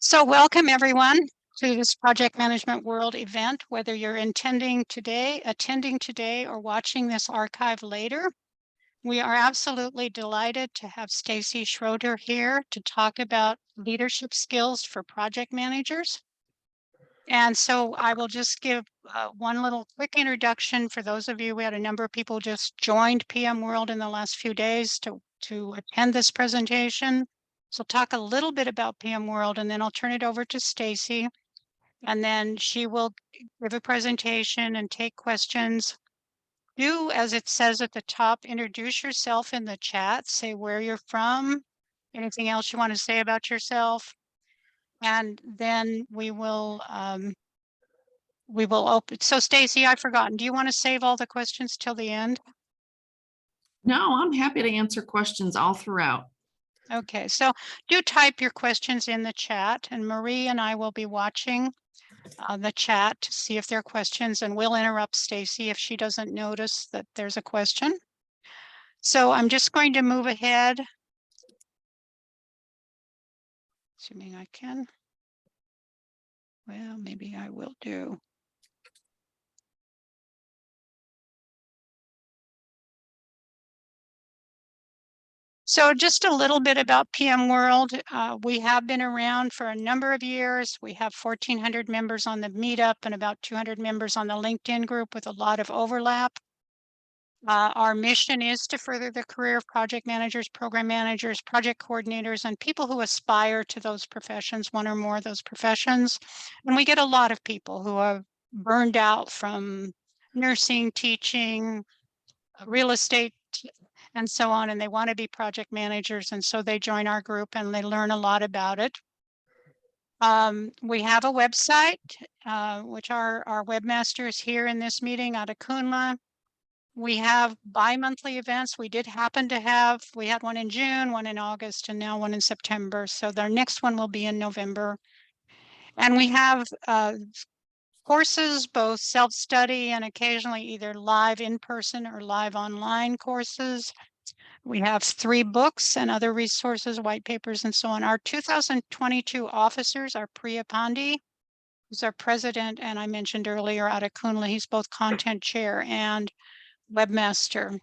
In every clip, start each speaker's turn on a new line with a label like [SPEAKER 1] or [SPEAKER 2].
[SPEAKER 1] So welcome everyone to this Project Management World event, whether you're attending today, or watching this archive later. We are absolutely delighted to have Stacey Schroeder here to talk about leadership skills for project managers. And so I will just give one little quick introduction for those of you. We had a number of people just joined PM World in the last few days to attend this presentation. So talk a little bit about PM World, and then I'll turn it over to Stacey, and then she will give a presentation and take questions. Do, as it says at the top, introduce yourself in the chat, say where you're from, anything else you want to say about yourself, and then we will open. So Stacey, I've forgotten. Do you want to save all the questions till the end?
[SPEAKER 2] No, I'm happy to answer questions all throughout.
[SPEAKER 1] Okay, so do type your questions in the chat, and Marie and I will be watching the chat to see if there are questions, and we'll interrupt Stacey if she doesn't notice that there's a question. So I'm just going to move ahead, assuming I can. Well, maybe I will do. So just a little bit about PM World. We have been around for a number of years. We have 1,400 members on the Meetup and about 200 members on the LinkedIn group with a lot of overlap. Our mission is to further the career of project managers, program managers, project coordinators, and people who aspire to those professions, one or more of those professions. And we get a lot of people who are burned out from nursing, teaching, real estate, and so on, and they want to be project managers, and so they join our group and they learn a lot about it. We have a website, which our webmaster is here in this meeting out of Kunla. We have bi-monthly events. We had one in June, one in August, and now one in September. So their next one will be in November. And we have courses, both self-study and occasionally either live in person or live online courses. We have 3 books and other resources, white papers, and so on. Our 2022 officers are Priya Pandey, who's our president, and I mentioned earlier out of Kunla, he's both content chair and webmaster.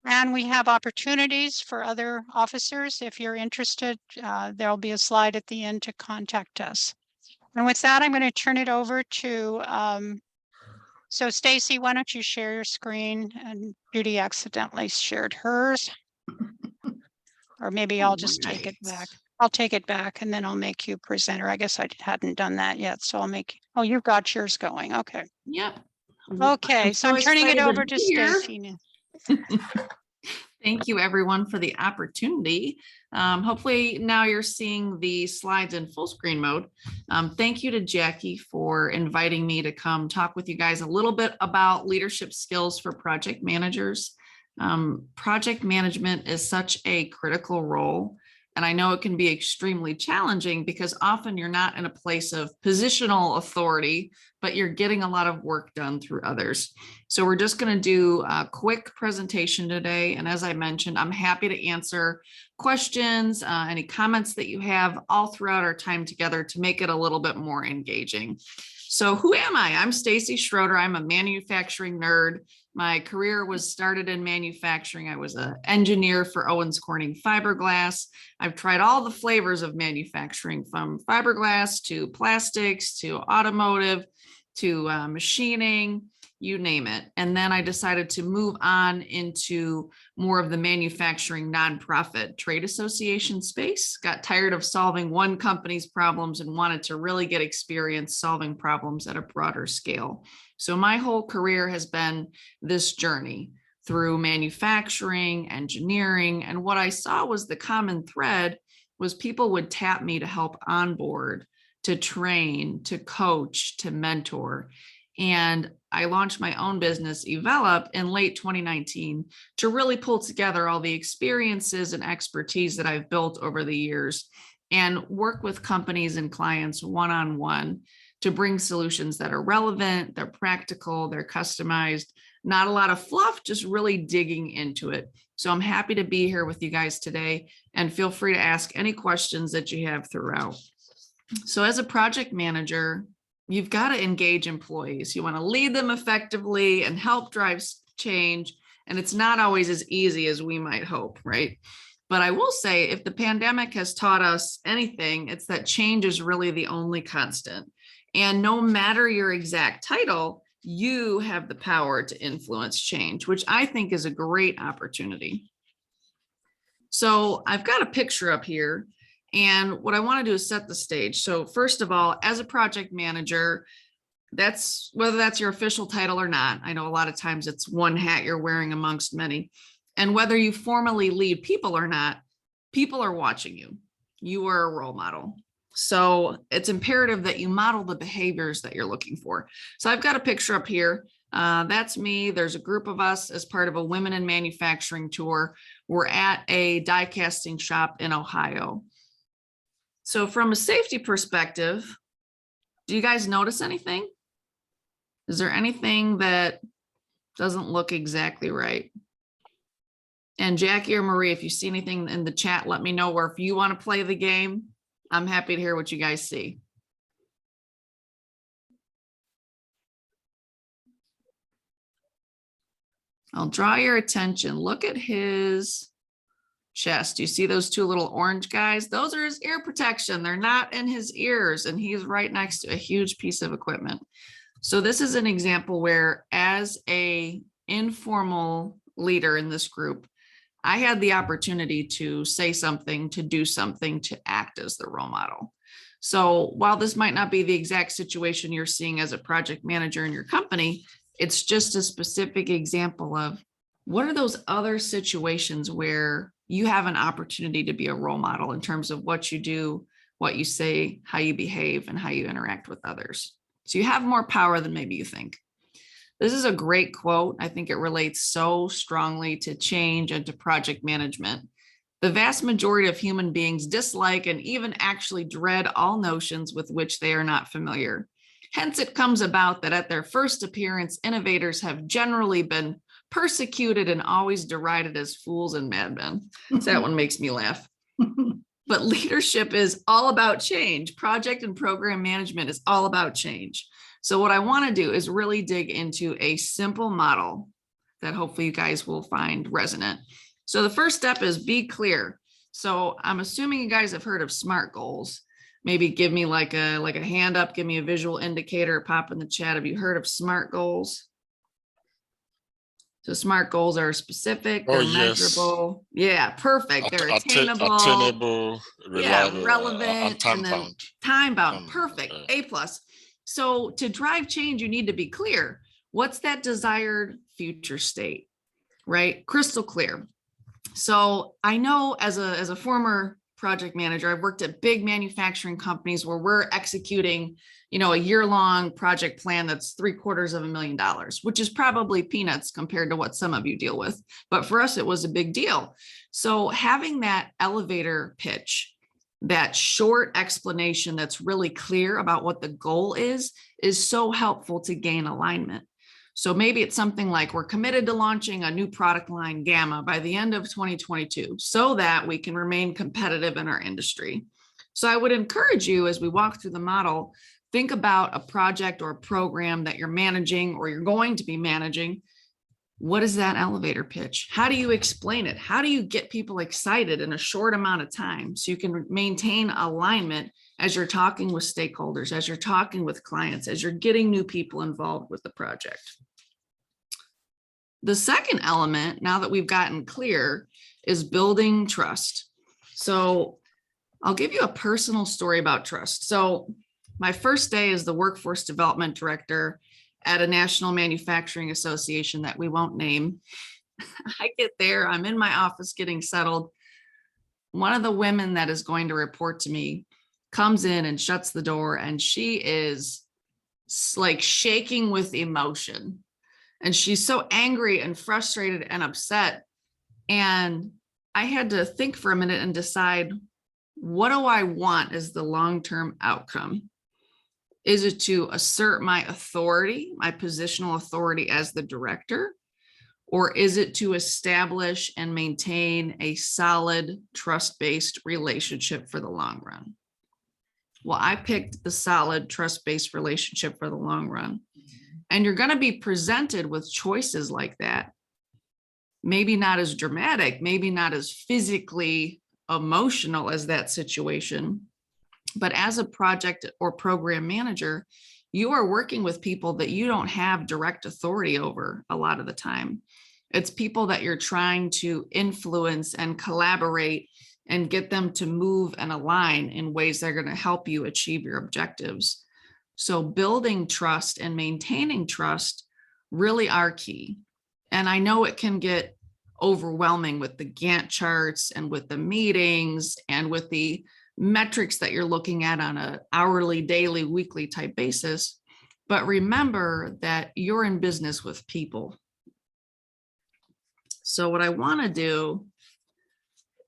[SPEAKER 1] And we have opportunities for other officers. If you're interested, there'll be a slide at the end to contact us. And with that, I'm going to turn it over to, so Stacey, why don't you share your screen? And Judy accidentally shared hers. Or maybe I'll just take it back. I'll take it back and then I'll make you presenter. I guess I hadn't done that yet. So I'll make, oh, you've got yours going. Okay.
[SPEAKER 2] Yep.
[SPEAKER 1] Okay, so I'm turning it over to Stacey now.
[SPEAKER 2] Thank you everyone for the opportunity. Hopefully now you're seeing the slides in full screen mode. Thank you to Jackie for inviting me to come talk with you guys a little bit about leadership skills for project managers. Project management is such a critical role. And I know it can be extremely challenging because often you're not in a place of positional authority, but you're getting a lot of work done through others. So we're just going to do a quick presentation today. And as I mentioned, I'm happy to answer questions, any comments that you have all throughout our time together to make it a little bit more engaging. So who am I? I'm Stacey Schroeder. I'm a manufacturing nerd. My career was started in manufacturing. I was an engineer for Owens Corning fiberglass. I've tried all the flavors of manufacturing, from fiberglass to plastics to automotive to machining, you name it. And then I decided to move on into more of the manufacturing nonprofit trade association space. Got tired of solving one company's problems and wanted to really get experience solving problems at a broader scale. So my whole career has been this journey through manufacturing, engineering, and what I saw was the common thread was people would tap me to help onboard, to train, to coach, to mentor. And I launched my own business, Evelop, in late 2019 to really pull together all the experiences and expertise that I've built over the years and work with companies and clients one-on-one to bring solutions that are relevant, they're practical, they're customized, not a lot of fluff, just really digging into it. So I'm happy to be here with you guys today, and feel free to ask any questions that you have throughout. So as a project manager, you've got to engage employees. You want to lead them effectively and help drive change. And it's not always as easy as we might hope, right? But I will say, if the pandemic has taught us anything, it's that change is really the only constant. And no matter your exact title, you have the power to influence change, which I think is a great opportunity. So I've got a picture up here, and what I want to do is set the stage. So first of all, as a project manager, that's whether that's your official title or not. I know a lot of times it's one hat you're wearing amongst many. And whether you formally lead people or not, people are watching you. You are a role model. So it's imperative that you model the behaviors that you're looking for. So I've got a picture up here. That's me. There's a group of us as part of a Women in Manufacturing tour. We're at a die casting shop in Ohio. So from a safety perspective, do you guys notice anything? Is there anything that doesn't look exactly right? And Jackie or Marie, if you see anything in the chat, let me know. Or if you want to play the game, I'm happy to hear what you guys see. I'll draw your attention. Look at his chest. You see those two little orange guys? Those are his ear protection. They're not in his ears, and he's right next to a huge piece of equipment. So this is an example where, as a informal leader in this group, I had the opportunity to say something, to do something, to act as the role model. So while this might not be the exact situation you're seeing as a project manager in your company, it's just a specific example of what are those other situations where you have an opportunity to be a role model in terms of what you do, what you say, how you behave, and how you interact with others. So you have more power than maybe you think. This is a great quote. I think it relates so strongly to change and to project management. The vast majority of human beings dislike and even actually dread all notions with which they are not familiar. Hence, it comes about that at their first appearance, innovators have generally been persecuted and always derided as fools and madmen. So that one makes me laugh. But leadership is all about change. Project and program management is all about change. So what I want to do is really dig into a simple model that hopefully you guys will find resonant. So the first step is be clear. So I'm assuming you guys have heard of SMART goals. Maybe give me like a hand up, give me a visual indicator, pop in the chat. Have you heard of SMART goals? So SMART goals are specific, they're measurable. Yeah, perfect. They're attainable,
[SPEAKER 3] attainable, reliable,
[SPEAKER 2] relevant,
[SPEAKER 3] and
[SPEAKER 2] and then time bound. Perfect. A+. So to drive change, you need to be clear. What's that desired future state, right? Crystal clear. So I know as a former project manager, I've worked at big manufacturing companies where we're executing, a year-long project plan that's $750,000, which is probably peanuts compared to what some of you deal with. But for us, it was a big deal. So having that elevator pitch, that short explanation that's really clear about what the goal is so helpful to gain alignment. So maybe it's something like, we're committed to launching a new product line, Gamma, by the end of 2022, so that we can remain competitive in our industry. So I would encourage you, as we walk through the model, think about a project or a program that you're managing or you're going to be managing. What is that elevator pitch? How do you explain it? How do you get people excited in a short amount of time so you can maintain alignment as you're talking with stakeholders, as you're talking with clients, as you're getting new people involved with the project? The second element, now that we've gotten clear, is building trust. So I'll give you a personal story about trust. So my first day as the workforce development director at a national manufacturing association that we won't name, I get there, I'm in my office getting settled. One of the women that is going to report to me comes in and shuts the door, and she is like shaking with emotion. And she's so angry and frustrated and upset. And I had to think for a minute and decide, what do I want as the long-term outcome? Is it to assert my authority, my positional authority as the director? Or is it to establish and maintain a solid trust-based relationship for the long run? Well, I picked the solid trust-based relationship for the long run. And you're going to be presented with choices like that. Maybe not as dramatic, maybe not as physically emotional as that situation. But as a project or program manager, you are working with people that you don't have direct authority over a lot of the time. It's people that you're trying to influence and collaborate and get them to move and align in ways that are going to help you achieve your objectives. So building trust and maintaining trust really are key. And I know it can get overwhelming with the Gantt charts and with the meetings and with the metrics that you're looking at on an hourly, daily, weekly type basis. But remember that you're in business with people. So what I want to do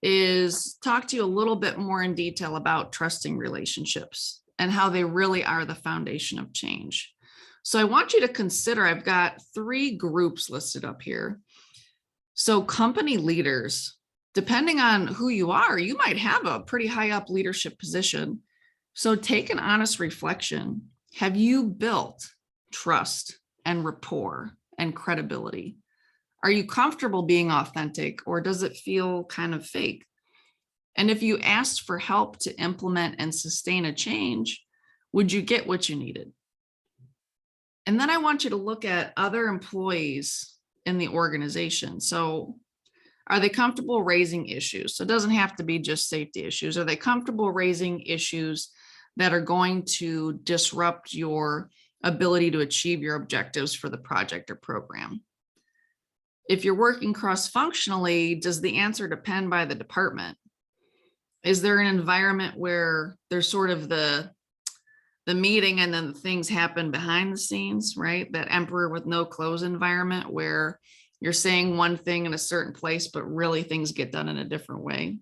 [SPEAKER 2] is talk to you a little bit more in detail about trusting relationships and how they really are the foundation of change. So I want you to consider, I've got 3 groups listed up here. So company leaders, depending on who you are, you might have a pretty high up leadership position. So take an honest reflection. Have you built trust and rapport and credibility? Are you comfortable being authentic, or does it feel kind of fake? And if you asked for help to implement and sustain a change, would you get what you needed? And then I want you to look at other employees in the organization. So are they comfortable raising issues? So it doesn't have to be just safety issues. Are they comfortable raising issues that are going to disrupt your ability to achieve your objectives for the project or program? If you're working cross-functionally, does the answer depend by the department? Is there an environment where there's sort of the meeting and then the things happen behind the scenes, right? That emperor with no clothes environment where you're saying one thing in a certain place, but really things get done in a different way.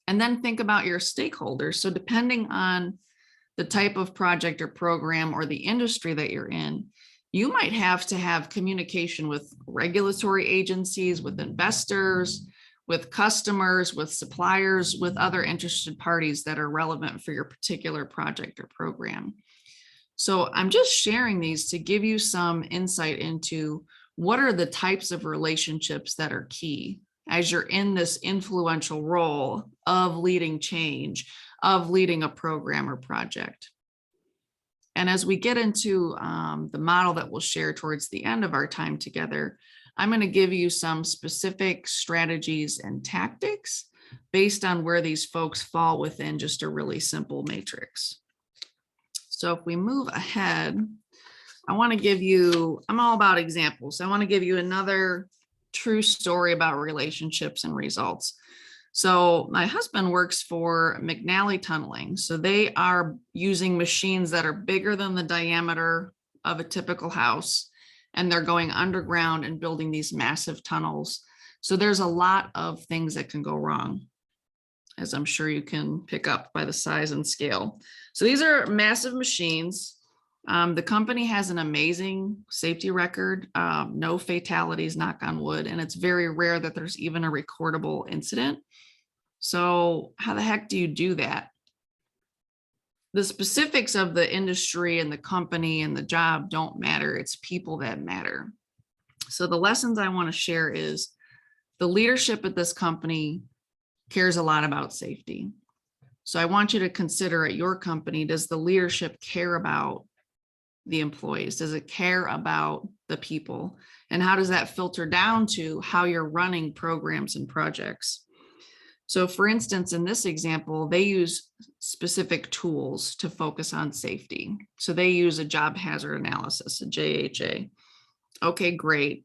[SPEAKER 2] And then think about your stakeholders. So depending on the type of project or program or the industry that you're in, you might have to have communication with regulatory agencies, with investors, with customers, with suppliers, with other interested parties that are relevant for your particular project or program. So I'm just sharing these to give you some insight into what are the types of relationships that are key as you're in this influential role of leading change, of leading a program or project. And as we get into the model that we'll share towards the end of our time together, I'm going to give you some specific strategies and tactics based on where these folks fall within just a really simple matrix. So if we move ahead, I want to give you, I'm all about examples. I want to give you another true story about relationships and results. So my husband works for McNally Tunneling. So they are using machines that are bigger than the diameter of a typical house, and they're going underground and building these massive tunnels. So there's a lot of things that can go wrong, as I'm sure you can pick up by the size and scale. So these are massive machines. The company has an amazing safety record, no fatalities, knock on wood, and it's very rare that there's even a recordable incident. So how the heck do you do that? The specifics of the industry and the company and the job don't matter. It's people that matter. So the lessons I want to share is the leadership at this company cares a lot about safety. So I want you to consider at your company, does the leadership care about the employees? Does it care about the people? And how does that filter down to how you're running programs and projects? So for instance, in this example, they use specific tools to focus on safety. So they use a job hazard analysis, a JHA. Okay, great,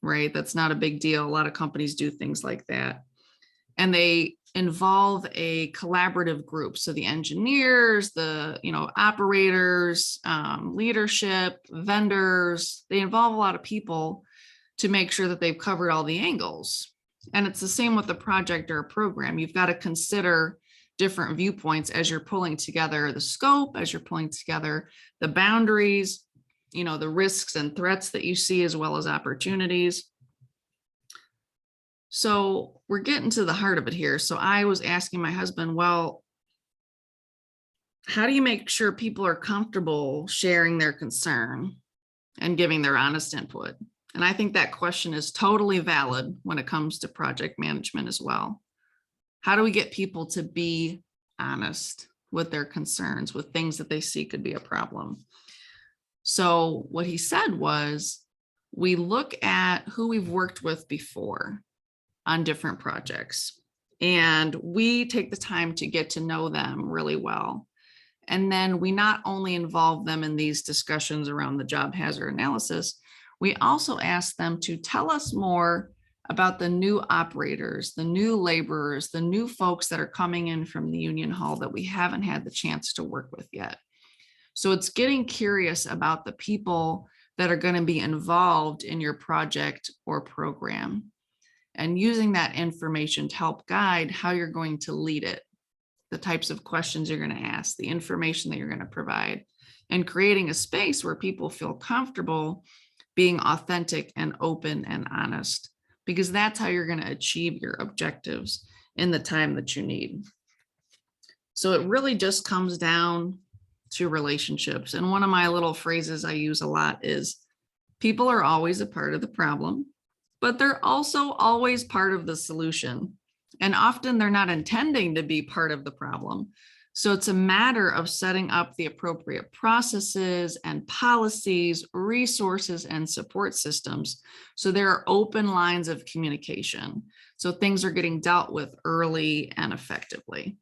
[SPEAKER 2] right? That's not a big deal. A lot of companies do things like that. And they involve a collaborative group. So the engineers, the operators, leadership, vendors, they involve a lot of people to make sure that they've covered all the angles. And it's the same with a project or a program. You've got to consider different viewpoints as you're pulling together the scope, as you're pulling together the boundaries, the risks and threats that you see, as well as opportunities. So we're getting to the heart of it here. So I was asking my husband, well, how do you make sure people are comfortable sharing their concern and giving their honest input? And I think that question is totally valid when it comes to project management as well. How do we get people to be honest with their concerns, with things that they see could be a problem? So what he said was, we look at who we've worked with before on different projects, and we take the time to get to know them really well. And then we not only involve them in these discussions around the job hazard analysis, we also ask them to tell us more about the new operators, the new laborers, the new folks that are coming in from the union hall that we haven't had the chance to work with yet. So it's getting curious about the people that are going to be involved in your project or program, and using that information to help guide how you're going to lead it, the types of questions you're going to ask, the information that you're going to provide, and creating a space where people feel comfortable being authentic and open and honest, because that's how you're going to achieve your objectives in the time that you need. So it really just comes down to relationships. And one of my little phrases I use a lot is, people are always a part of the problem, but they're also always part of the solution. And often they're not intending to be part of the problem. So it's a matter of setting up the appropriate processes and policies, resources, and support systems, so there are open lines of communication, so things are getting dealt with early and effectively.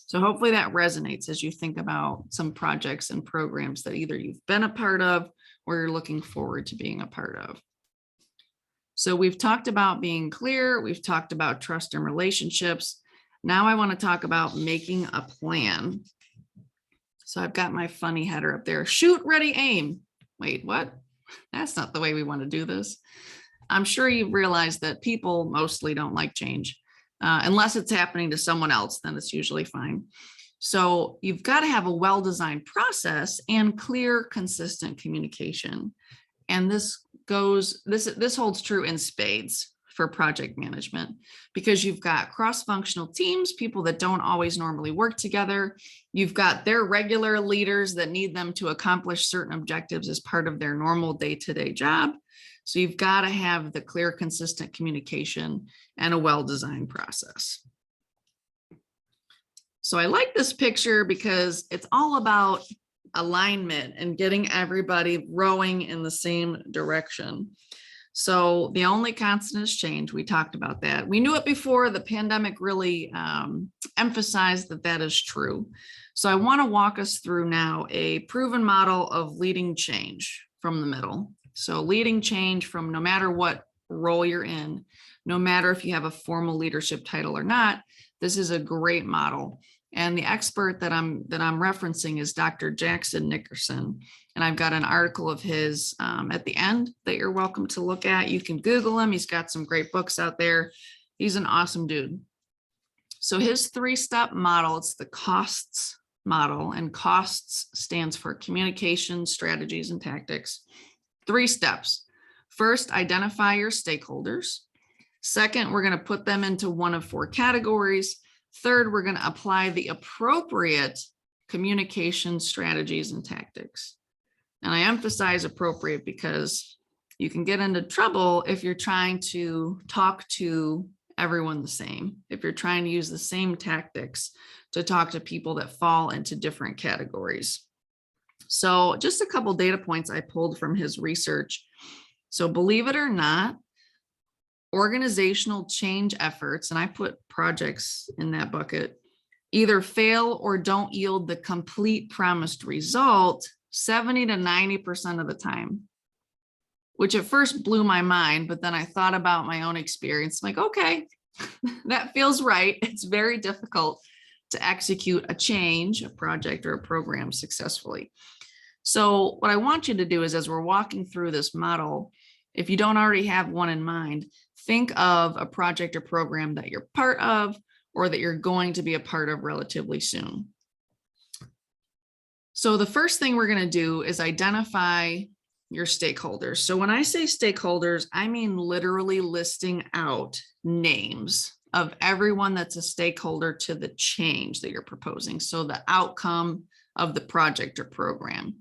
[SPEAKER 2] So hopefully that resonates as you think about some projects and programs that either you've been a part of or you're looking forward to being a part of. So we've talked about being clear, we've talked about trust and relationships. Now I want to talk about making a plan. So I've got my funny header up there. Shoot, ready, aim. Wait, what? That's not the way we want to do this. I'm sure you've realized that people mostly don't like change. Unless it's happening to someone else, then it's usually fine. So you've got to have a well-designed process and clear, consistent communication. And this holds true in spades for project management, because you've got cross-functional teams, people that don't always normally work together. You've got their regular leaders that need them to accomplish certain objectives as part of their normal day-to-day job. So you've got to have the clear, consistent communication and a well-designed process. So I like this picture because it's all about alignment and getting everybody rowing in the same direction. So the only constant is change. We talked about that. We knew it before. The pandemic really emphasized that that is true. So I want to walk us through now a proven model of leading change from the middle. So leading change from no matter what role you're in, no matter if you have a formal leadership title or not, this is a great model. And the expert that I'm referencing is Dr. Jackson Nickerson. And I've got an article of his at the end that you're welcome to look at. You can Google him. He's got some great books out there. He's an awesome dude. So his 3-step model, it's the COSTS model, and COSTS stands for communication, strategies, and tactics. 3 steps. First, identify your stakeholders. Second, we're going to put them into one of 4 categories. Third, we're going to apply the appropriate communication strategies and tactics. And I emphasize appropriate because you can get into trouble if you're trying to talk to everyone the same, if you're trying to use the same tactics to talk to people that fall into different categories. So just a couple data points I pulled from his research. So believe it or not, organizational change efforts, and I put projects in that bucket, either fail or don't yield the complete promised result 70 to 90% of the time, which at first blew my mind, but then I thought about my own experience. I'm like, okay, that feels right. It's very difficult to execute a change, a project or a program successfully. So what I want you to do is, as we're walking through this model, if you don't already have one in mind, think of a project or program that you're part of or that you're going to be a part of relatively soon. So the first thing we're going to do is identify your stakeholders. So when I say stakeholders, I mean literally listing out names of everyone that's a stakeholder to the change that you're proposing. So the outcome of the project or program.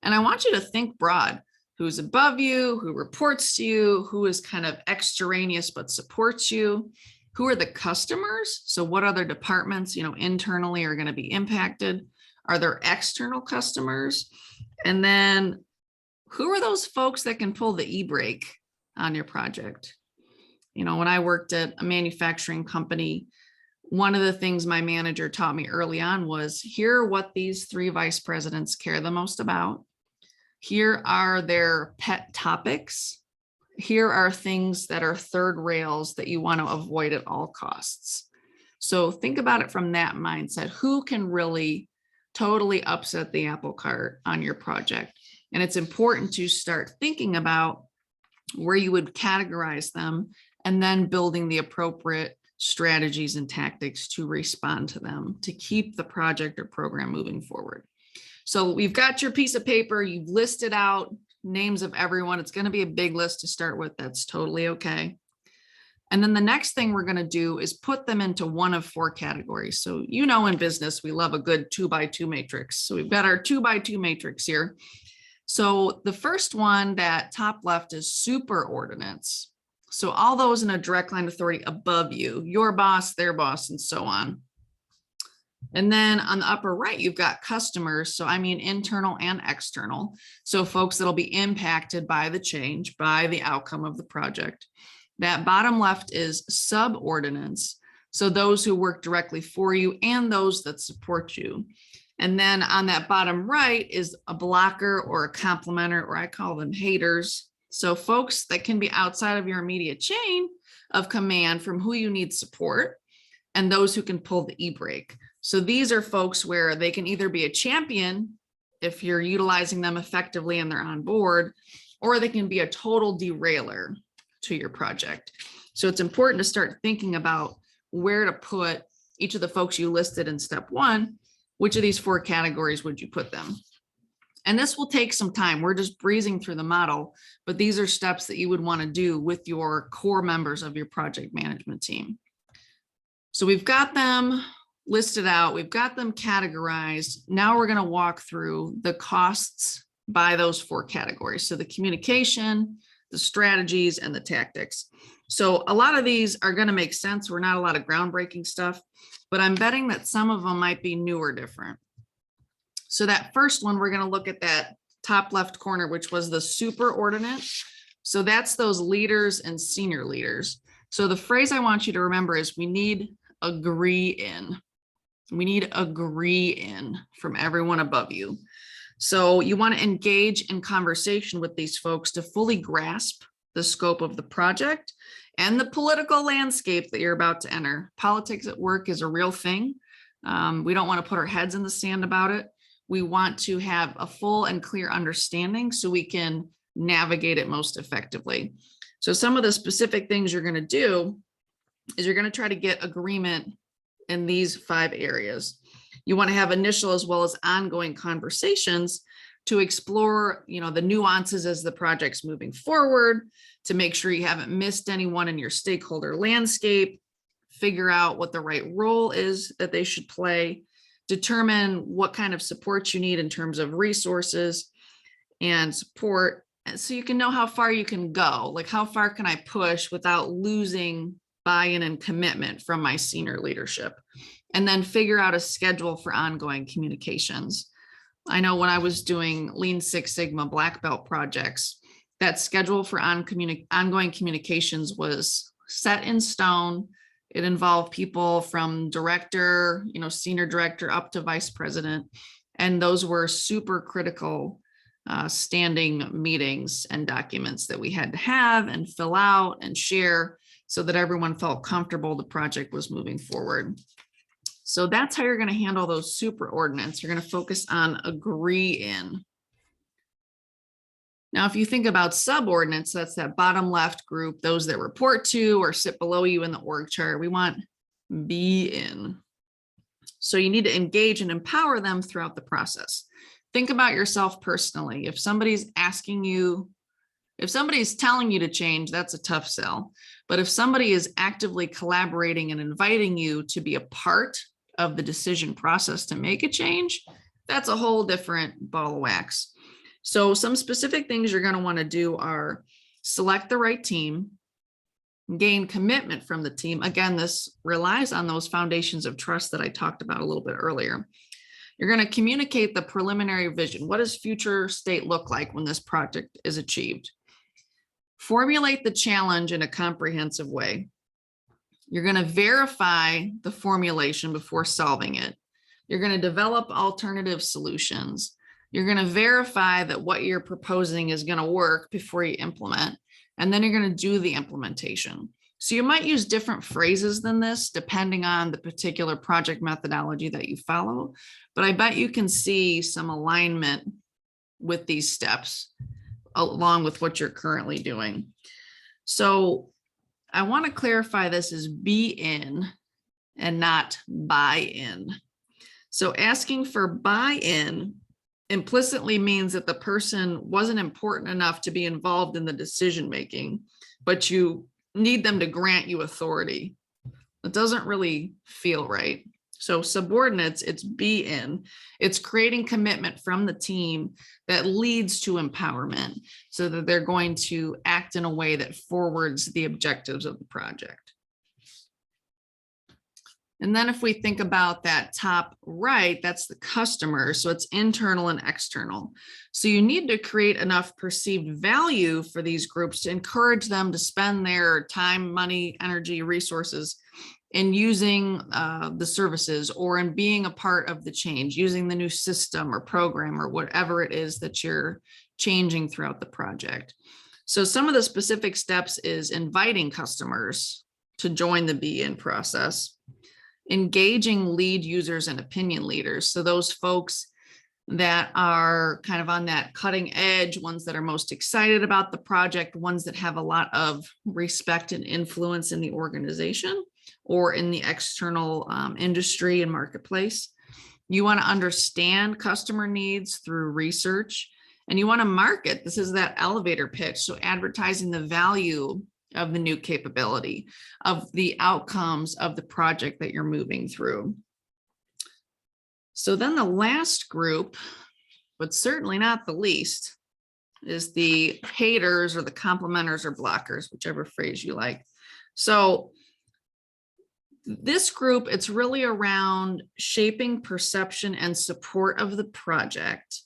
[SPEAKER 2] And I want you to think broad. Who's above you, who reports to you, who is kind of extraneous but supports you, who are the customers? So what other departments, internally are going to be impacted? Are there external customers? And then who are those folks that can pull the e-brake on your project? When I worked at a manufacturing company, one of the things my manager taught me early on was, here are what these 3 vice presidents care the most about. Here are their pet topics. Here are things that are third rails that you want to avoid at all costs. So think about it from that mindset. Who can really totally upset the apple cart on your project? And it's important to start thinking about where you would categorize them and then building the appropriate strategies and tactics to respond to them to keep the project or program moving forward. So we've got your piece of paper, you've listed out names of everyone. It's going to be a big list to start with. That's totally okay. And then the next thing we're going to do is put them into one of 4 categories. So, in business, we love a good 2x2 matrix. So we've got our 2x2 matrix here. So the first one, that top left, is superordinates. So all those in a direct line authority above you, your boss, their boss, and so on. And then on the upper right, you've got customers. So I mean internal and external. So folks that'll be impacted by the change, by the outcome of the project. That bottom left is subordinates. So those who work directly for you and those that support you. And then on that bottom right is a blocker or a complementer, or I call them haters. So folks that can be outside of your immediate chain of command from who you need support, and those who can pull the e-brake. So these are folks where they can either be a champion if you're utilizing them effectively and they're on board, or they can be a total derailer to your project. So it's important to start thinking about where to put each of the folks you listed in step 1. Which of these 4 categories would you put them? And this will take some time. We're just breezing through the model, but these are steps that you would want to do with your core members of your project management team. So we've got them listed out, we've got them categorized. Now we're going to walk through the costs by those 4 categories. So the communication, the strategies, and the tactics. So a lot of these are going to make sense. We're not a lot of groundbreaking stuff, but I'm betting that some of them might be new or different. So that first one, we're going to look at that top left corner, which was the superordinate. So that's those leaders and senior leaders. So the phrase I want you to remember is, we need agree in. We need agree in from everyone above you. So you want to engage in conversation with these folks to fully grasp the scope of the project and the political landscape that you're about to enter. Politics at work is a real thing. We don't want to put our heads in the sand about it. We want to have a full and clear understanding so we can navigate it most effectively. So some of the specific things you're going to do is you're going to try to get agreement in these 5 areas. You want to have initial as well as ongoing conversations to explore, the nuances as the project's moving forward, to make sure you haven't missed anyone in your stakeholder landscape, figure out what the right role is that they should play, determine what kind of support you need in terms of resources and support, so you can know how far you can go. Like, how far can I push without losing buy-in and commitment from my senior leadership? And then figure out a schedule for ongoing communications. I know when I was doing Lean Six Sigma Black Belt projects, that schedule for ongoing communications was set in stone. It involved people from director, senior director up to vice president. And those were super critical standing meetings and documents that we had to have and fill out and share so that everyone felt comfortable the project was moving forward. So that's how you're going to handle those superordinates. You're going to focus on agree in. Now, if you think about subordinates, that's that bottom left group, those that report to or sit below you in the org chart. We want be in. So you need to engage and empower them throughout the process. Think about yourself personally. If somebody's asking you If somebody's telling you to change, that's a tough sell. But if somebody is actively collaborating and inviting you to be a part of the decision process to make a change, that's a whole different ball of wax. So some specific things you're going to want to do are select the right team, gain commitment from the team. Again, this relies on those foundations of trust that I talked about a little bit earlier. You're going to communicate the preliminary vision. What does future state look like when this project is achieved? Formulate the challenge in a comprehensive way. You're going to verify the formulation before solving it. You're going to develop alternative solutions. You're going to verify that what you're proposing is going to work before you implement. And then you're going to do the implementation. So you might use different phrases than this depending on the particular project methodology that you follow. But I bet you can see some alignment with these steps along with what you're currently doing. So I want to clarify this as be in and not buy in. So asking for buy-in implicitly means that the person wasn't important enough to be involved in the decision making, but you need them to grant you authority. It doesn't really feel right. So subordinates, it's be in. It's creating commitment from the team that leads to empowerment so that they're going to act in a way that forwards the objectives of the project. And then if we think about that top right, that's the customer. So it's internal and external. So you need to create enough perceived value for these groups to encourage them to spend their time, money, energy, resources in using the services or in being a part of the change, using the new system or program or whatever it is that you're changing throughout the project. So some of the specific steps is inviting customers to join the be-in process, engaging lead users and opinion leaders. So those folks that are kind of on that cutting edge, ones that are most excited about the project, ones that have a lot of respect and influence in the organization or in the external industry and marketplace. You want to understand customer needs through research, and you want to market. This is that elevator pitch. So advertising the value of the new capability, of the outcomes of the project that you're moving through. So then the last group, but certainly not the least, is the haters or the complimenters or blockers, whichever phrase you like. So this group, it's really around shaping perception and support of the project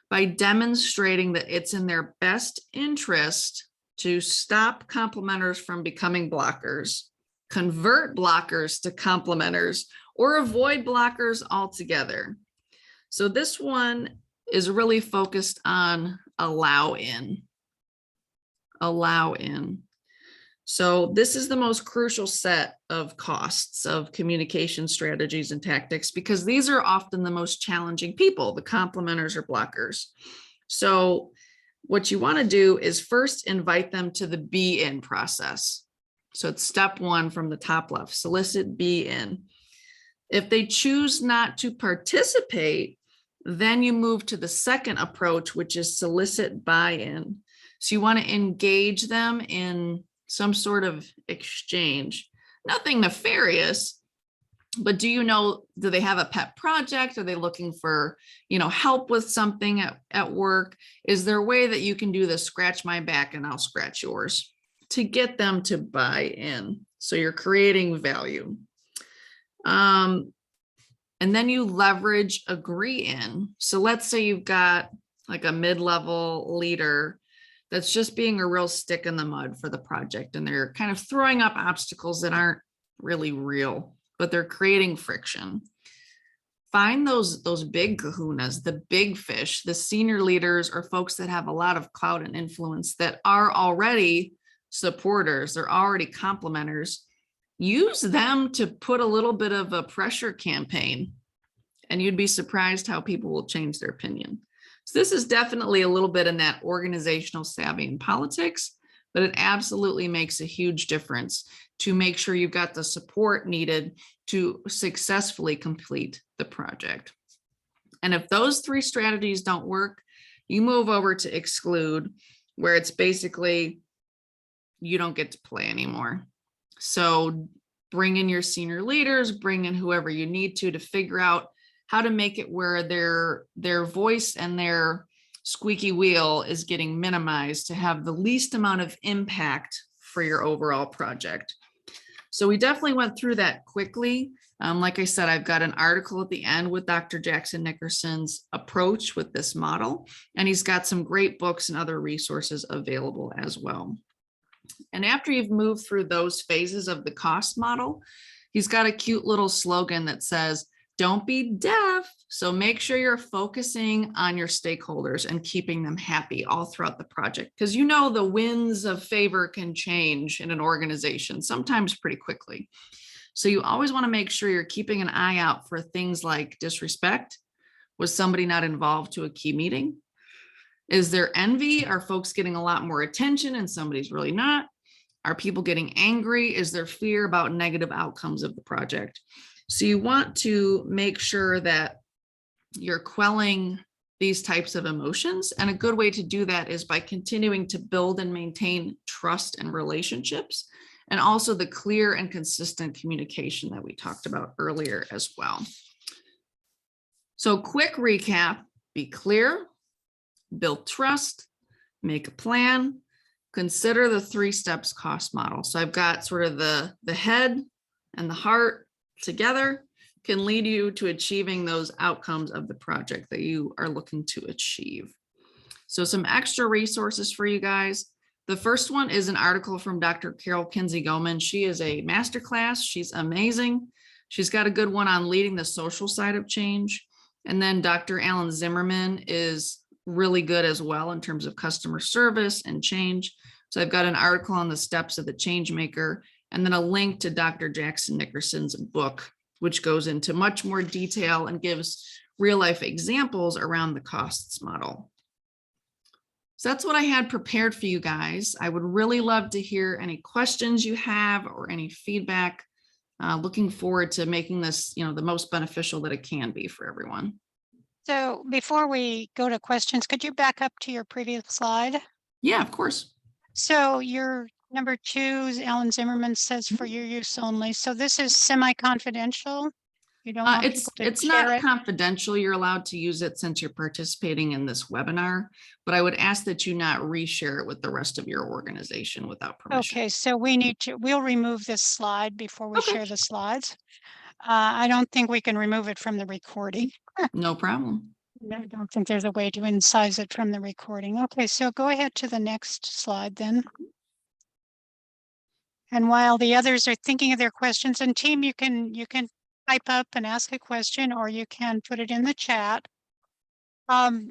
[SPEAKER 2] by demonstrating that it's in their best interest to stop complimenters from becoming blockers, convert blockers to complimenters, or avoid blockers altogether. So this one is really focused on allow in. Allow in. So this is the most crucial set of costs of communication strategies and tactics, because these are often the most challenging people, the complimenters or blockers. So what you want to do is first invite them to the be in process. So it's step one from the top left, solicit be in. If they choose not to participate, then you move to the second approach, which is solicit buy-in. So you want to engage them in some sort of exchange, nothing nefarious, but do they have a pet project? Are they looking for, help with something at work? Is there a way that you can do this, scratch my back and I'll scratch yours, to get them to buy in? So you're creating value. And then you leverage agree in. So let's say you've got like a mid-level leader that's just being a real stick in the mud for the project, and they're kind of throwing up obstacles that aren't really real, but they're creating friction. Find those big kahunas, the big fish, the senior leaders or folks that have a lot of clout and influence that are already supporters, they're already complimenters. Use them to put a little bit of a pressure campaign, and you'd be surprised how people will change their opinion. So this is definitely a little bit in that organizational savvy and politics, but it absolutely makes a huge difference to make sure you've got the support needed to successfully complete the project. And if those three strategies don't work, you move over to exclude, where it's basically, you don't get to play anymore. So bring in your senior leaders, bring in whoever you need to figure out how to make it where their voice and their squeaky wheel is getting minimized to have the least amount of impact for your overall project. So we definitely went through that quickly. Like I said, I've got an article at the end with Dr. Jackson Nickerson's approach with this model, and he's got some great books and other resources available as well. And after you've moved through those phases of the cost model, he's got a cute little slogan that says, don't be deaf. So make sure you're focusing on your stakeholders and keeping them happy all throughout the project. Because the winds of favor can change in an organization, sometimes pretty quickly. So you always want to make sure you're keeping an eye out for things like disrespect. Was somebody not involved to a key meeting? Is there envy? Are folks getting a lot more attention and somebody's really not? Are people getting angry? Is there fear about negative outcomes of the project? So you want to make sure that you're quelling these types of emotions. And a good way to do that is by continuing to build and maintain trust and relationships, and also the clear and consistent communication that we talked about earlier as well. So quick recap: be clear, build trust, make a plan, consider the 3 steps cost model. So I've got sort of the head and the heart together can lead you to achieving those outcomes of the project that you are looking to achieve. So some extra resources for you guys. The first one is an article from Dr. Carol Kinsey-Goman. She is a masterclass. She's amazing. She's got a good one on leading the social side of change. And then Dr. Alan Zimmerman is really good as well in terms of customer service and change. So I've got an article on the steps of the change maker, and then a link to Dr. Jackson Nickerson's book, which goes into much more detail and gives real life examples around the costs model. So that's what I had prepared for you guys. I would really love to hear any questions you have or any feedback. Looking forward to making this, the most beneficial that it can be for everyone.
[SPEAKER 1] So before we go to questions, could you back up to your previous slide?
[SPEAKER 2] Yeah, of course.
[SPEAKER 1] So your number 2, Alan Zimmerman says for your use only. So this is semi-confidential. You don't want people to
[SPEAKER 2] it's
[SPEAKER 1] share
[SPEAKER 2] not
[SPEAKER 1] it?
[SPEAKER 2] confidential. You're allowed to use it since you're participating in this webinar, but I would ask that you not reshare it with the rest of your organization without permission.
[SPEAKER 1] Okay, so we'll remove this slide before we
[SPEAKER 2] Okay.
[SPEAKER 1] share the slides. I don't think we can remove it from the recording.
[SPEAKER 2] No problem.
[SPEAKER 1] I don't think there's a way to incise it from the recording. Okay, so go ahead to the next slide then. And while the others are thinking of their questions, and team, you can type up and ask a question, or you can put it in the chat. And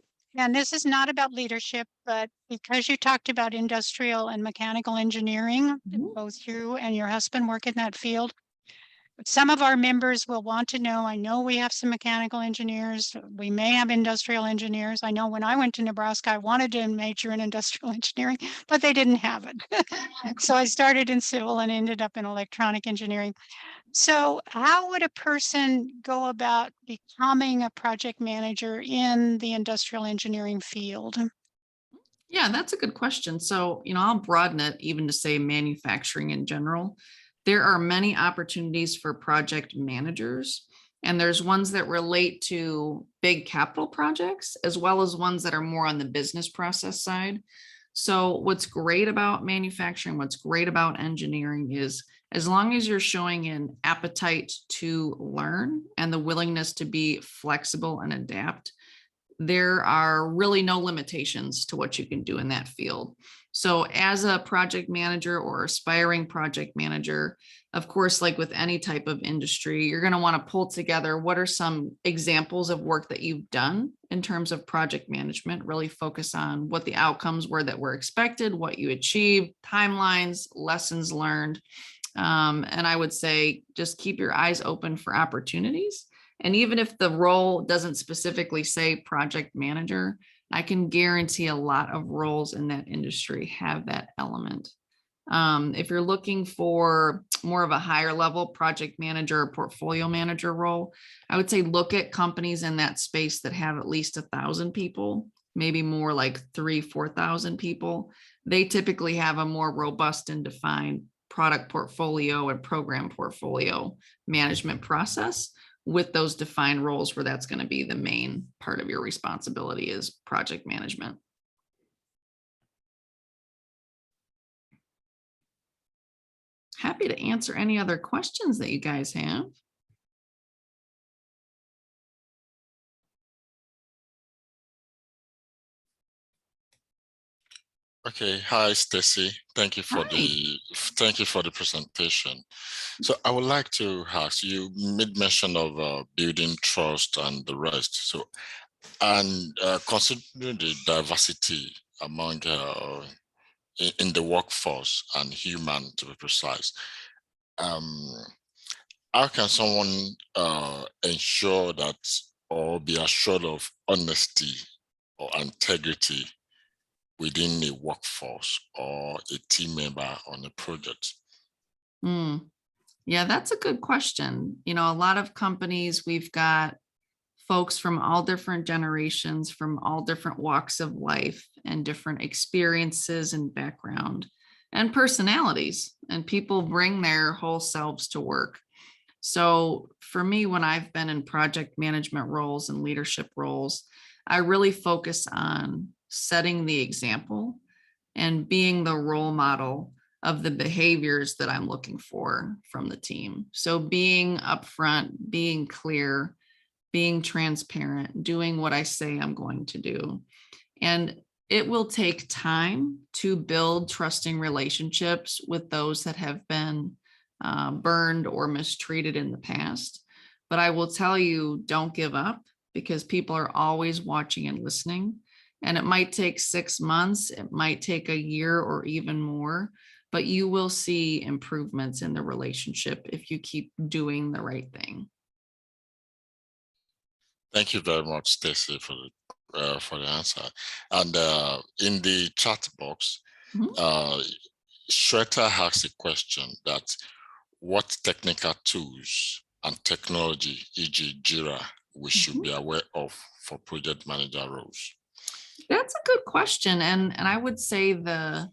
[SPEAKER 1] this is not about leadership, but because you talked about industrial and mechanical engineering, both you and your husband work in that field, some of our members will want to know, I know we have some mechanical engineers, we may have industrial engineers. I know when I went to Nebraska, I wanted to major in industrial engineering, but they didn't have it. So I started in civil and ended up in electronic engineering. So how would a person go about becoming a project manager in the industrial engineering field?
[SPEAKER 2] Yeah, that's a good question. So, I'll broaden it even to say manufacturing in general. There are many opportunities for project managers, and there's ones that relate to big capital projects, as well as ones that are more on the business process side. So what's great about manufacturing, what's great about engineering is as long as you're showing an appetite to learn and the willingness to be flexible and adapt, there are really no limitations to what you can do in that field. So as a project manager or aspiring project manager, of course, like with any type of industry, you're going to want to pull together what are some examples of work that you've done in terms of project management, really focus on what the outcomes were that were expected, what you achieved, timelines, lessons learned. And I would say just keep your eyes open for opportunities. And even if the role doesn't specifically say project manager, I can guarantee a lot of roles in that industry have that element. If you're looking for more of a higher level project manager or portfolio manager role, I would say look at companies in that space that have at least 1,000 people maybe more like 4,000 people, they typically have a more robust and defined product portfolio and program portfolio management process with those defined roles where that's going to be the main part of your responsibility is project management. Happy to answer any other questions that you guys have.
[SPEAKER 3] Okay, hi Stacey. Thank you for the presentation. So I would like to ask, you made mention of building trust and the rest. So, and considering the diversity among in the workforce and human, to be precise, how can someone ensure that or be assured of honesty or integrity within a workforce or a team member on a project?
[SPEAKER 2] Yeah, that's a good question. You know, a lot of companies, we've got folks from all different generations, from all different walks of life and different experiences and background and personalities, and people bring their whole selves to work. So for me, when I've been in project management roles and leadership roles, I really focus on setting the example and being the role model of the behaviors that I'm looking for from the team. So being upfront, being clear, being transparent, doing what I say I'm going to do. And it will take time to build trusting relationships with those that have been burned or mistreated in the past. But I will tell you, don't give up, because people are always watching and listening. And it might take 6 months, it might take a year or even more, but you will see improvements in the relationship if you keep doing the right thing.
[SPEAKER 3] Thank you very much, Stacey, for the answer. And in the chat box, Schroeder asks a question that what technical tools and technology, e.g. Jira, we should be aware of for project manager roles?
[SPEAKER 2] That's a good question. And I would say the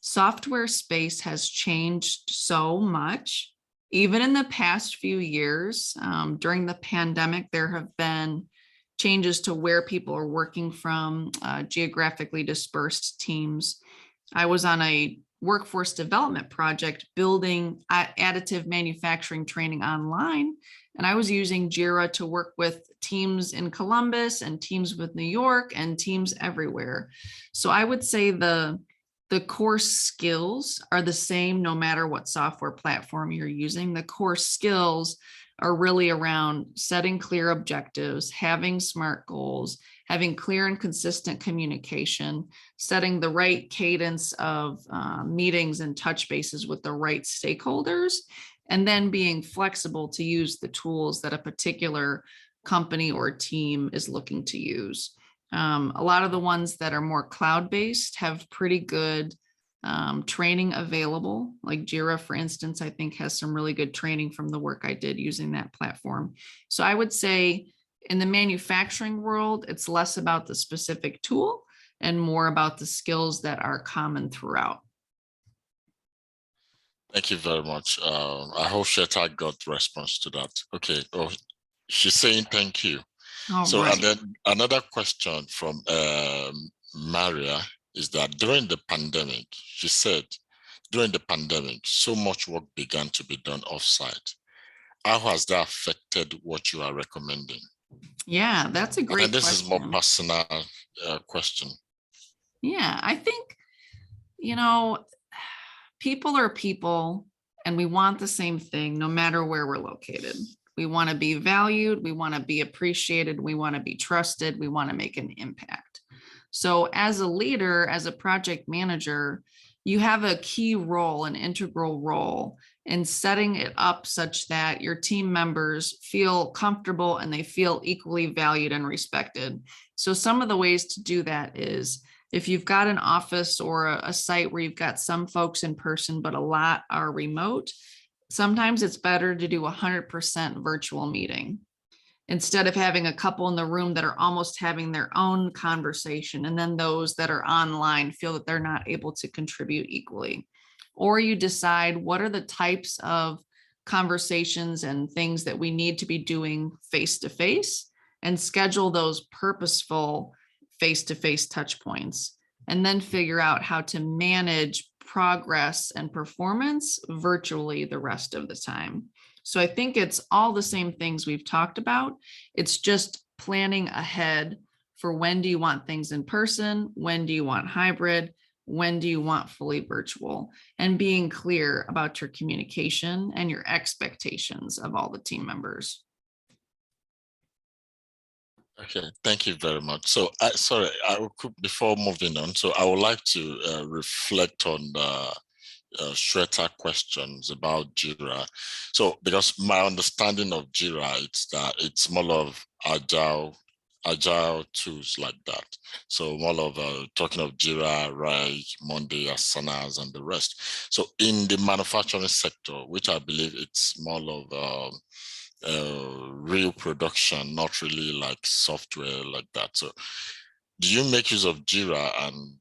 [SPEAKER 2] software space has changed so much. Even in the past few years, during the pandemic, there have been changes to where people are working from, geographically dispersed teams. I was on a workforce development project building additive manufacturing training online, and I was using Jira to work with teams in Columbus and teams with New York and teams everywhere. So I would say the core skills are the same no matter what software platform you're using. The core skills are really around setting clear objectives, having SMART goals, having clear and consistent communication, setting the right cadence of meetings and touch bases with the right stakeholders, and then being flexible to use the tools that a particular company or team is looking to use. A lot of the ones that are more cloud-based have pretty good training available. Like Jira, for instance, I think has some really good training from the work I did using that platform. So I would say in the manufacturing world, it's less about the specific tool and more about the skills that are common throughout.
[SPEAKER 3] Thank you very much. I hope Sheta got the response to that. Okay. Oh, she's saying thank you.
[SPEAKER 2] All
[SPEAKER 3] so
[SPEAKER 2] right.
[SPEAKER 3] And then another question from Maria is that during the pandemic, she said, during the pandemic, so much work began to be done offsite. How has that affected what you are recommending?
[SPEAKER 2] Yeah, that's a great
[SPEAKER 3] question. And this
[SPEAKER 2] question.
[SPEAKER 3] is more personal question.
[SPEAKER 2] Yeah, I think, you know, people are people and we want the same thing no matter where we're located. We want to be valued, we want to be appreciated, we want to be trusted, we want to make an impact. So as a leader, as a project manager, you have a key role, an integral role in setting it up such that your team members feel comfortable and they feel equally valued and respected. So some of the ways to do that is if you've got an office or a site where you've got some folks in person, but a lot are remote, sometimes it's better to do 100% virtual meeting. instead of having a couple in the room that are almost having their own conversation, and then those that are online feel that they're not able to contribute equally. Or you decide what are the types of conversations and things that we need to be doing face-to-face, and schedule those purposeful face-to-face touch points, and then figure out how to manage progress and performance virtually the rest of the time. So I think it's all the same things we've talked about. It's just planning ahead for when do you want things in person? When do you want hybrid? When do you want fully virtual? And being clear about your communication and your expectations of all the team members.
[SPEAKER 3] Okay, thank you very much. So, before moving on, so I would like to reflect on the Shweta questions about Jira. So, because my understanding of Jira, it's that it's more of agile tools like that. So more of talking of Jira, Rai, Monday, Asanas, and the rest. So in the manufacturing sector, which I believe it's more of real production, not really like software like that. So do you make use of Jira, and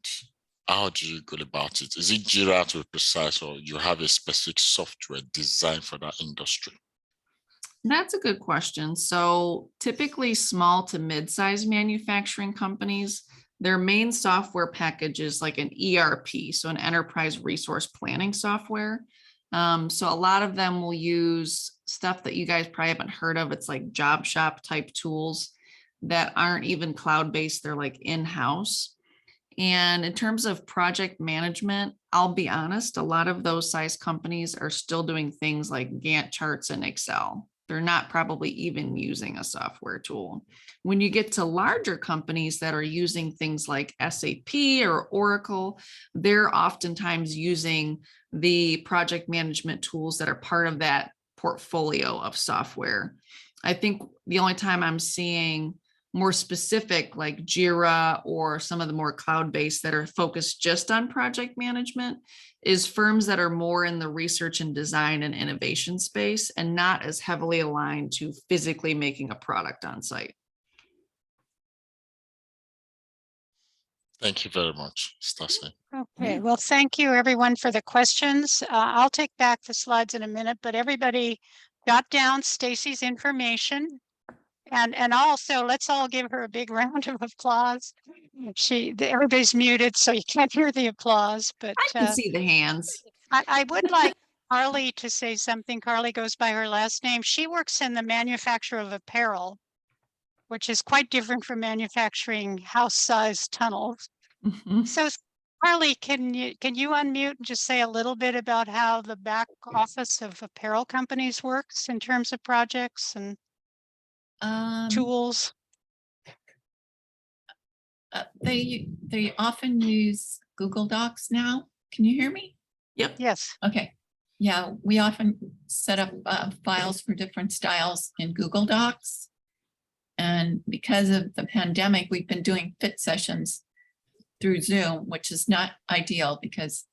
[SPEAKER 3] how do you go about it? Is it Jira to be precise, or you have a specific software designed for that industry?
[SPEAKER 2] That's a good question. So typically small to mid-sized manufacturing companies, their main software package is like an ERP, so an enterprise resource planning software. So a lot of them will use stuff that you guys probably haven't heard of. It's like job shop type tools that aren't even cloud-based. They're like in-house. And in terms of project management, I'll be honest, a lot of those size companies are still doing things like Gantt charts and Excel. They're not probably even using a software tool. When you get to larger companies that are using things like SAP or Oracle, they're oftentimes using the project management tools that are part of that portfolio of software. I think the only time I'm seeing more specific like Jira or some of the more cloud-based that are focused just on project management is firms that are more in the research and design and innovation space and not as heavily aligned to physically making a product on site.
[SPEAKER 3] Thank you very much, Stacey.
[SPEAKER 1] Okay, well, thank you everyone for the questions. I'll take back the slides in a minute, but everybody jot down Stacey's information. And also, let's all give her a big round of applause. Everybody's muted, so you can't hear the applause, but
[SPEAKER 2] I can see the hands.
[SPEAKER 1] I would like Carly to say something. Carly goes by her last name. She works in the manufacture of apparel, which is quite different from manufacturing house-sized tunnels.
[SPEAKER 2] Mhm.
[SPEAKER 1] So Carly, can you unmute and just say a little bit about how the back office of apparel companies works in terms of projects and tools?
[SPEAKER 4] They often use Google Docs now. Can you hear me?
[SPEAKER 2] Yep.
[SPEAKER 1] Yes.
[SPEAKER 4] Okay. Yeah, we often set up files for different styles in Google Docs. And because of the pandemic, we've been doing fit sessions through Zoom, which is not ideal because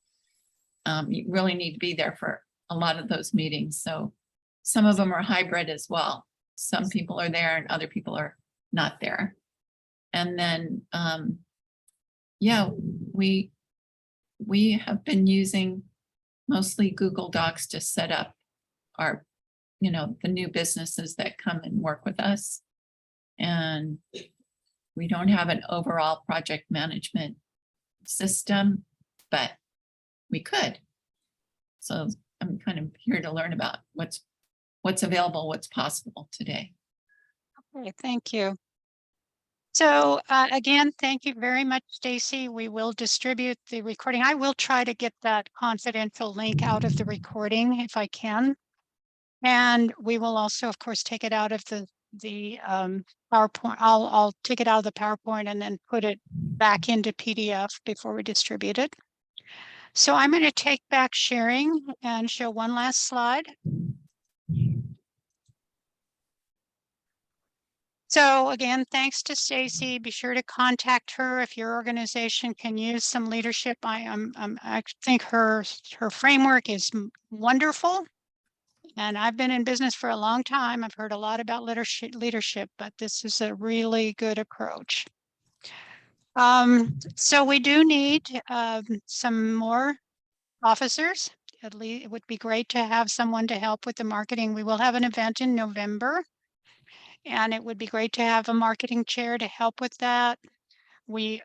[SPEAKER 4] you really need to be there for a lot of those meetings. So some of them are hybrid as well. Some people are there and other people are not there. And then, yeah, we have been using mostly Google Docs to set up our, the new businesses that come and work with us. And we don't have an overall project management system, but we could. So I'm kind of here to learn about what's available, what's possible today.
[SPEAKER 1] Okay, thank you. So again, thank you very much, Stacey. We will distribute the recording. I will try to get that confidential link out of the recording if I can. And we will also, of course, take it out of the PowerPoint. I'll take it out of the PowerPoint and then put it back into PDF before we distribute it. So I'm going to take back sharing and show one last slide. So again, thanks to Stacey. Be sure to contact her if your organization can use some leadership. I think her framework is wonderful, And I've been in business for a long time. I've heard a lot about leadership, but this is a really good approach. So we do need some more officers. At least it would be great to have someone to help with the marketing. We will have an event in November, and it would be great to have a marketing chair to help with that. We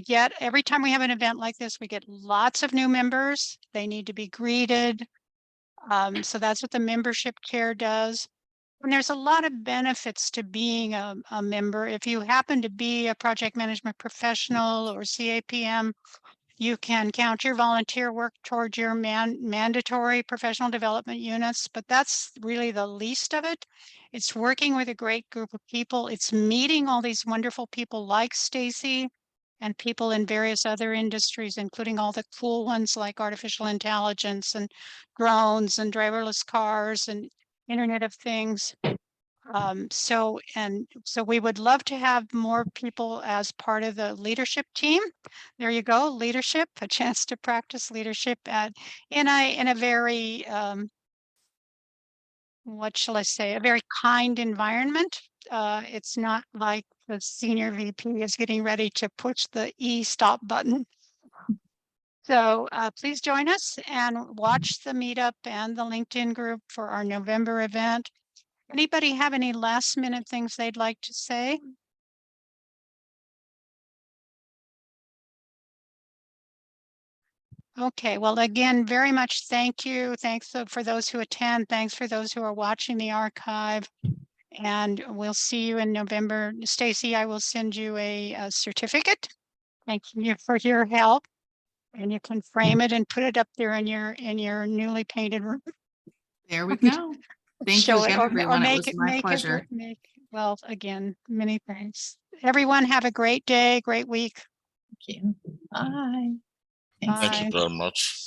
[SPEAKER 1] get every time we have an event like this, we get lots of new members. They need to be greeted. So that's what the membership chair does. And there's a lot of benefits to being a member. If you happen to be a project management professional or CAPM, you can count your volunteer work towards your mandatory professional development units, but that's really the least of it. It's working with a great group of people. It's meeting all these wonderful people like Stacey and people in various other industries, including all the cool ones like artificial intelligence and drones and driverless cars and Internet of Things. So we would love to have more people as part of the leadership team. There you go, leadership, a chance to practice leadership in a very, what shall I say, a very kind environment. It's not like the senior VP is getting ready to push the stop button. So please join us and watch the meetup and the LinkedIn group for our November event. Anybody have any last minute things they'd like to say? Okay, well, again, very much thank you. Thanks for those who attend. Thanks for those who are watching the archive. And we'll see you in November. Stacey, I will send you a certificate. Thank you for your help. And you can frame it and put it up there in your newly painted room.
[SPEAKER 2] There we go. Thank you
[SPEAKER 1] Show it
[SPEAKER 2] again,
[SPEAKER 1] or
[SPEAKER 2] everyone. It
[SPEAKER 1] make
[SPEAKER 2] was
[SPEAKER 1] it,
[SPEAKER 2] my
[SPEAKER 1] make
[SPEAKER 2] pleasure.
[SPEAKER 1] it, well, again, many thanks. Everyone have a great day, great week.
[SPEAKER 4] Thank you. Bye. Thanks.
[SPEAKER 3] Thank you
[SPEAKER 1] Bye.
[SPEAKER 3] very much.